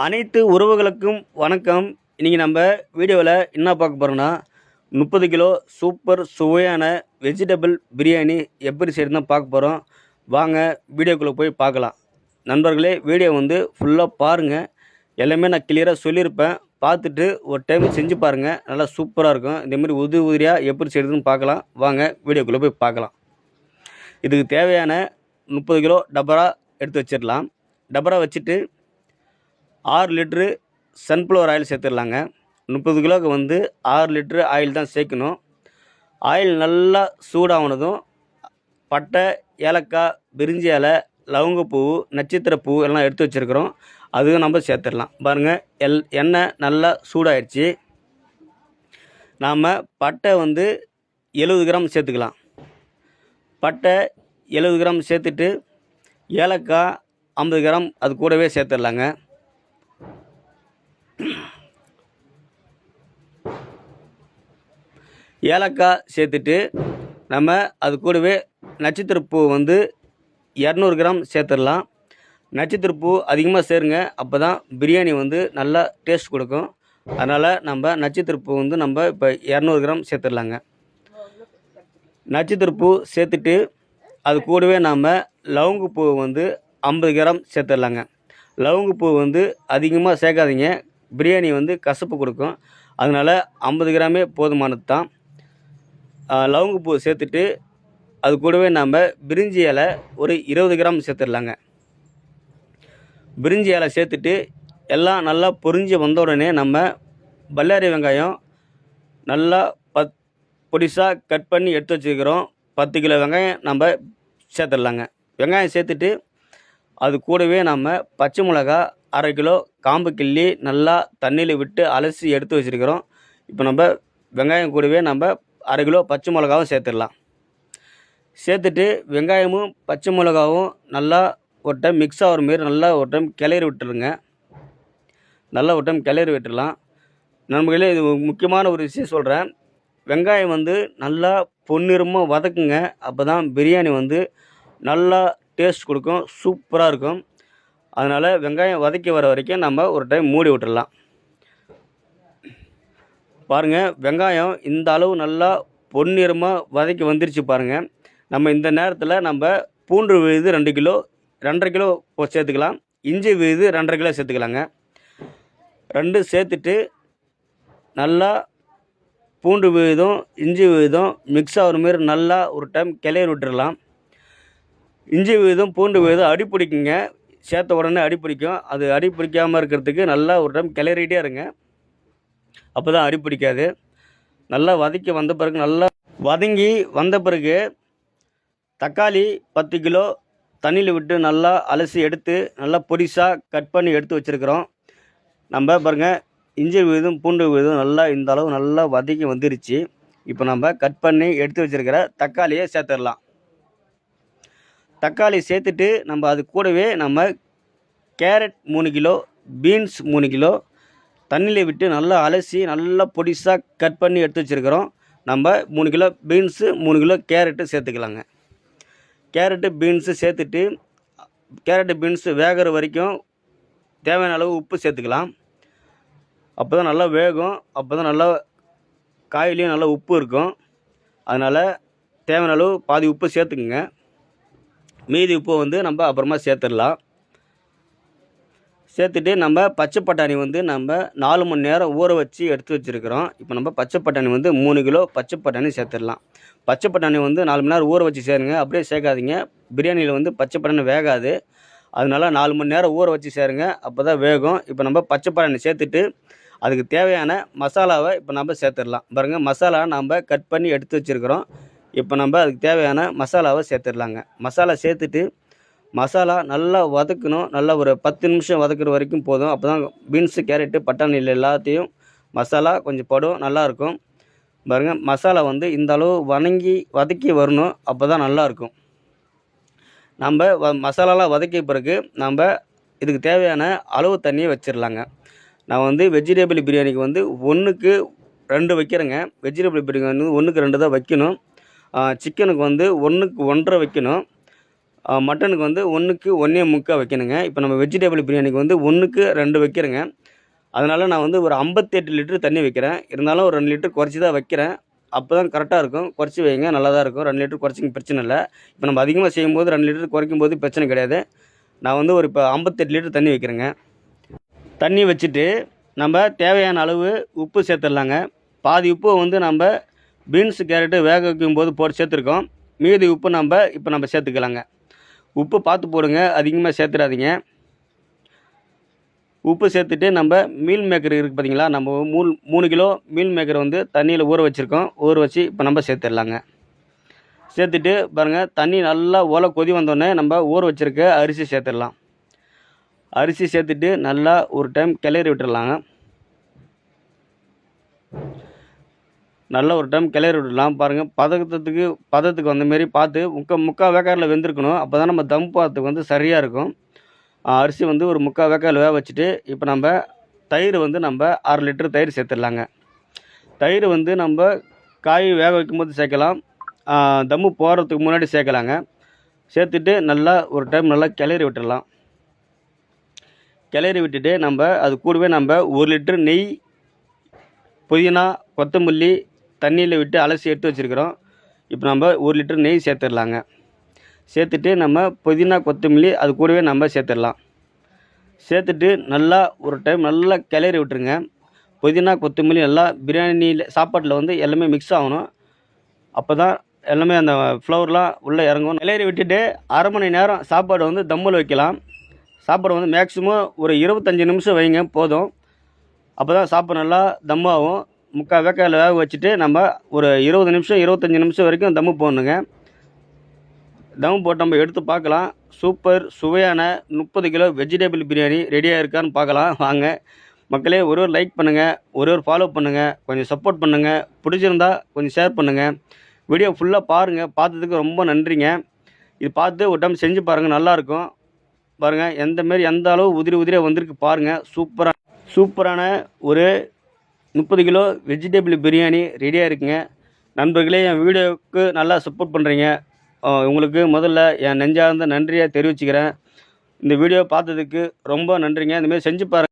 அனைத்து உறவுகளுக்கும் வணக்கம். இன்றைக்கி நம்ம வீடியோவில் என்ன பார்க்க போகிறோன்னா 30 கிலோ சூப்பர் சுவையான வெஜிடபிள் பிரியாணி எப்படி செய்யறதுன்னு பார்க்க போகிறோம். வாங்க வீடியோக்குள்ளே போய் பார்க்கலாம். நண்பர்களே, வீடியோ ஃபுல்லாக பாருங்கள். எல்லாமே நான் கிளியராக சொல்லியிருப்பேன். பார்த்துட்டு ஒரு டைம் செஞ்சு பாருங்கள். நல்லா சூப்பராக இருக்கும். இந்தமாரி உதிரியாக எப்படி செய்கிறதுன்னு பார்க்கலாம். வாங்க வீடியோக்குள்ளே போய் பார்க்கலாம். இதுக்கு தேவையான 30 கிலோ டபரா எடுத்து வச்சிடலாம். டபரா வச்சுட்டு 6 லிட்ரு சன்ஃப்ளவர் ஆயில் சேர்த்துடலாங்க. 30 கிலோவுக்கு 6 லிட்ரு ஆயில் தான் சேர்க்கணும். ஆயில் நல்லா சூடாகனதும் பட்டை, ஏலக்காய், பிரிஞ்சி இலை, லவங்கப்பூ, நட்சத்திரப்பூ எல்லாம் எடுத்து வச்சுருக்கிறோம். அதுவும் நம்ம சேர்த்துடலாம். பாருங்கள், எண்ணெய் நல்லா சூடாகிடுச்சு. நாம் பட்டை 70 கிராம் சேர்த்துக்கலாம். பட்டை 70 கிராம் சேர்த்துட்டு ஏலக்காய் 50 கிராம் அது கூடவே சேர்த்துடலாங்க. ஏலக்காய் சேர்த்துட்டு நம்ம அது கூடவே நட்சத்திரப்பூ 200 கிராம் சேர்த்துடலாம். நட்சத்திரப்பூ அதிகமாக சேருங்க, அப்போ தான் பிரியாணி நல்லா டேஸ்ட் கொடுக்கும். அதனால் நம்ம நட்சத்திரப்பூ நம்ம இப்போ 200 கிராம் சேர்த்துடலாங்க. நட்சத்திரப்பூ சேர்த்துட்டு அது கூடவே நாம் லவங்கப்பூ 50 கிராம் சேர்த்துடலாங்க. லவங்கப்பூ அதிகமாக சேர்க்காதீங்க, பிரியாணி கசப்பு கொடுக்கும். அதனால் 50 கிராமே போதுமானது தான். லவங்கப்பூ சேர்த்துட்டு அது கூடவே நாம் பிரிஞ்சி இலை ஒரு 20 கிராம் சேர்த்துடலாங்க. பிரிஞ்சி இலை சேர்த்துட்டு எல்லாம் நல்லா பொரிஞ்சு வந்த உடனே நம்ம பல்லாரி வெங்காயம் நல்லா பொடிசாக கட் பண்ணி எடுத்து வச்சுக்கிறோம். 10 கிலோ வெங்காயம் நம்ம சேர்த்துடலாங்க. வெங்காயம் சேர்த்துட்டு அது கூடவே நம்ம பச்சை மிளகா 1/2 கிலோ காம்பு கிள்ளி நல்லா தண்ணியில் விட்டு அலசி எடுத்து வச்சுருக்கிறோம். இப்போ நம்ம வெங்காயம் கூடவே நம்ம 1/2 கிலோ பச்சை மிளகாவும் சேர்த்துடலாம். சேர்த்துட்டு வெங்காயமும் பச்சை மிளகாவும் நல்லா ஒரு டைம் மிக்ஸ் ஆகிற மாரி நல்லா ஒரு டைம் கிளறி விட்டுருங்க. நல்லா ஒரு டைம் கிளறி விட்டுடலாம். நம்மளே இது முக்கியமான ஒரு விஷயம் சொல்கிறேன். வெங்காயம் நல்லா பொன்னிறமாக வதக்குங்க. அப்போ தான் பிரியாணி நல்லா டேஸ்ட் கொடுக்கும், சூப்பராக இருக்கும். அதனால் வெங்காயம் வதக்கி வர வரைக்கும் நம்ம ஒரு டைம் மூடி விட்டுடலாம். பாருங்கள், வெங்காயம் இந்த அளவு நல்லா பொன்னிறமாக வதக்கி வந்துருச்சு பாருங்கள். நம்ம இந்த நேரத்தில் நம்ம பூண்டு விழுது 2 கிலோ 2.5 கிலோ சேர்த்துக்கலாம். இஞ்சி விழுது 2.5 கிலோ சேர்த்துக்கலாங்க. 2 சேர்த்துட்டு நல்லா பூண்டு விழுதும் இஞ்சி விழுதும் மிக்ஸ் ஆகிற மாரி நல்லா ஒரு டைம் கிளறி விட்டுடலாம். இஞ்சி விழுதும் பூண்டு விழுதும் அடி பிடிக்குங்க. சேர்த்த உடனே அடி பிடிக்கும். அது அடி பிடிக்காமல் இருக்கிறதுக்கு நல்லா ஒரு டைம் கிளறிட்டே இருங்க. அப்போ தான் அடி பிடிக்காது. நல்லா வதக்கி வந்த பிறகு நல்லா வதங்கி வந்த பிறகு தக்காளி 10 கிலோ தண்ணியில் விட்டு நல்லா அலசி எடுத்து நல்லா பொடிசாக கட் பண்ணி எடுத்து வச்சுருக்கிறோம். நம்ம பாருங்கள், இஞ்சி விழுதும் பூண்டு விழுதும் நல்லா இந்த அளவு நல்லா வதக்கி வந்துருச்சு. இப்போ நம்ம கட் பண்ணி எடுத்து வச்சுருக்கிற தக்காளியை சேர்த்துடலாம். தக்காளி சேர்த்துட்டு நம்ம அது கூடவே நம்ம கேரட் 3 கிலோ, பீன்ஸ் 3 கிலோ தண்ணியில் விட்டு நல்லா அலசி நல்லா பொடிசாக கட் பண்ணி எடுத்து வச்சுருக்கிறோம். நம்ம 3 கிலோ பீன்ஸு 3 கிலோ கேரட்டு சேர்த்துக்கலாங்க. கேரட்டு பீன்ஸு சேர்த்துட்டு கேரட்டு பீன்ஸு வேகிற வரைக்கும் தேவையான அளவு உப்பு சேர்த்துக்கலாம். அப்போ தான் நல்லா வேகும். அப்போ தான் நல்லா காயிலையும் நல்லா உப்பு இருக்கும். அதனால் தேவையான அளவு பாதி உப்பு சேர்த்துக்குங்க. மீதி உப்பு நம்ம அப்புறமா சேர்த்துடலாம். சேர்த்துட்டு நம்ம பச்சை பட்டாணி நம்ம 4 மணி நேரம் ஊற வச்சு எடுத்து வச்சுருக்கிறோம். இப்போ நம்ம பச்சை பட்டாணி 3 கிலோ பச்சை பட்டாணி சேர்த்துடலாம். பச்சை பட்டாணி 4 மணி நேரம் ஊற வச்சு சேருங்க, அப்படியே சேர்க்காதீங்க. பிரியாணியில் பச்சை பட்டாணி வேகாது. அதனால் 4 மணி நேரம் ஊற வச்சு சேருங்க, அப்போ தான் வேகும். இப்போ நம்ம பச்சை பட்டாணி சேர்த்துட்டு அதுக்கு தேவையான மசாலாவை இப்போ நம்ம சேர்த்துடலாம். பாருங்கள், மசாலா நம்ம கட் பண்ணி எடுத்து வச்சுருக்கிறோம். இப்போ நம்ம அதுக்கு தேவையான மசாலாவை சேர்த்துடலாங்க. மசாலா சேர்த்துட்டு மசாலா நல்லா வதக்கணும். நல்லா ஒரு 10 நிமிஷம் வதக்குற வரைக்கும் போதும். அப்போ தான் பீன்ஸு கேரட்டு பட்டாணியில் எல்லாத்தையும் மசாலா கொஞ்சம் படும், நல்லாயிருக்கும். பாருங்கள், மசாலா இந்த அளவு வதக்கி வரணும். அப்போ தான் நல்லாயிருக்கும். நம்ம மசாலாலாம் வதக்கிய பிறகு நம்ம இதுக்கு தேவையான அளவு தண்ணியை வச்சிடலாங்க. நான் வெஜிடபிள் பிரியாணிக்கு 1க்கு 2 வைக்கிறேங்க. வெஜிடபிள் பிரியாணி 1க்கு 2 தான் வைக்கணும். சிக்கனுக்கு 1க்கு 1.5 வைக்கணும். மட்டனுக்கு வந்து 1க்கு 1 1/4 வைக்கணுங்க. இப்போ நம்ம வெஜிடபிள் பிரியாணிக்கு வந்து 1க்கு 2 வைக்கிறேங்க. அதனால் நான் வந்து ஒரு 58 லிட்டர் தண்ணி வைக்கிறேன். இருந்தாலும் ஒரு 2 லிட்டர் குறைச்சி தான் வைக்கிறேன். அப்போ தான் கரெக்டாக இருக்கும். குறைச்சி வைங்க, நல்லா தான் இருக்கும். 2 லிட்டர் குறைச்சிங்க, பிரச்சனை இல்லை. இப்போ நம்ம அதிகமாக செய்யும்போது 2 லிட்டர் குறைக்கும்போது பிரச்சனை கிடையாது. நான் வந்து இப்போ 58 லிட்டர் தண்ணி வைக்கிறேங்க. தண்ணி வச்சுட்டு நம்ம தேவையான அளவு உப்பு சேர்த்துடலாங்க. பாதி உப்பு வந்து நம்ம பீன்ஸு கேரட்டு வேக வைக்கும்போது போட்டு சேர்த்துருக்கோம். மீதி உப்பு இப்போ நம்ம சேர்த்துக்கலாங்க. உப்பு பார்த்து போடுங்க, அதிகமாக சேர்த்துடாதீங்க. உப்பு சேர்த்துட்டு நம்ம மீல் மேக்கர் இருக்குது பார்த்தீங்களா, நம்ம 3 கிலோ மீல் மேக்கர் வந்து தண்ணியில் ஊற வச்சுருக்கோம். ஊற வச்சு இப்போ நம்ம சேர்த்துடலாங்க. சேர்த்துட்டு பாருங்கள், தண்ணி நல்லா கொதி வந்தோடனே நம்ம ஊற வச்சுருக்க அரிசி சேர்த்துடலாம். அரிசி சேர்த்துட்டு நல்லா ஒரு டைம் கிளறி விட்டுடலாங்க. நல்லா ஒரு டைம் கிளறி விட்டுடலாம். பாருங்கள், பதத்துக்கு வந்தமாரி பார்த்து முக்கால் வேக்காடில் வெந்திருக்கணும். அப்போ தான் நம்ம தம் பாத்துக்கு வந்து சரியாக இருக்கும். அரிசி வந்து ஒரு முக்கால் வேக்காடில் வேக வச்சுட்டு இப்போ நம்ம தயிர் வந்து நம்ம 6 லிட்டர் தயிர் சேர்த்துடலாங்க. தயிர் வந்து நம்ம காய் வேக வைக்கும்போது சேர்க்கலாம், தம்மு போடுறதுக்கு முன்னாடி சேர்க்கலாங்க. சேர்த்துட்டு நல்லா ஒரு டைம் நல்லா கிளறி விட்டுடலாம். கிளறி விட்டுட்டு நம்ம அது கூடவே நம்ம 1 லிட்டர் நெய், புதினா, கொத்தமல்லி தண்ணியில் விட்டு அலசி எடுத்து வச்சுருக்கிறோம். இப்போ நம்ம 1 லிட்டர் நெய் சேர்த்துடலாங்க. சேர்த்துட்டு நம்ம புதினா, கொத்தமல்லி அது கூடவே நம்ம சேர்த்துடலாம். சேர்த்துட்டு நல்லா ஒரு டைம் நல்லா கிளறி விட்டுருங்க. புதினா, கொத்தமல்லி நல்லா பிரியாணியில் சாப்பாட்டில் வந்து எல்லாமே மிக்ஸ் ஆகணும். அப்போ தான் எல்லாமே அந்த ஃப்ளவர்லாம் உள்ளே இறங்கும். கிளறி விட்டுட்டு அரை மணி நேரம் சாப்பாடு வந்து தம்மில் வைக்கலாம். சாப்பாடு வந்து மேக்ஸிமம் ஒரு 25 நிமிஷம் வைங்க போதும். அப்போ தான் சாப்பாடு நல்லா தம்மாகும். முக்கால் வேக்காடில் வேக வச்சுட்டு நம்ம ஒரு 20 நிமிஷம் 25 நிமிஷம் வரைக்கும் தம்மு போடணுங்க. தம் போட்டு நம்ம எடுத்து பார்க்கலாம். சூப்பர் சுவையான 30 கிலோ வெஜிடபிள் பிரியாணி ரெடியாக இருக்கான்னு பார்க்கலாம் வாங்க. மக்களே, ஒரு லைக் பண்ணுங்கள், ஒரு ஃபாலோ பண்ணுங்கள், கொஞ்சம் சப்போர்ட் பண்ணுங்கள். பிடிச்சிருந்தா கொஞ்சம் ஷேர் பண்ணுங்கள். வீடியோ ஃபுல்லாக பாருங்கள். பார்த்ததுக்கு ரொம்ப நன்றிங்க. இது பார்த்து ஒரு டைம் செஞ்சு பாருங்கள், நல்லாயிருக்கும். பாருங்கள் எந்த அளவு உதிரியாக வந்திருக்கு பாருங்கள். சூப்பரான ஒரு 30 கிலோ வெஜிடபிள் பிரியாணி ரெடியாக இருக்குங்க. நண்பர்களே, என் வீடியோவுக்கு நல்லா சப்போர்ட் பண்ணுறீங்க. உங்களுக்கு முதல்ல என் நெஞ்சார்ந்த நன்றியை தெரிவிச்சுக்கிறேன். இந்த வீடியோ பார்த்ததுக்கு ரொம்ப நன்றிங்க. இந்தமாரி செஞ்சு பாருங்கள்.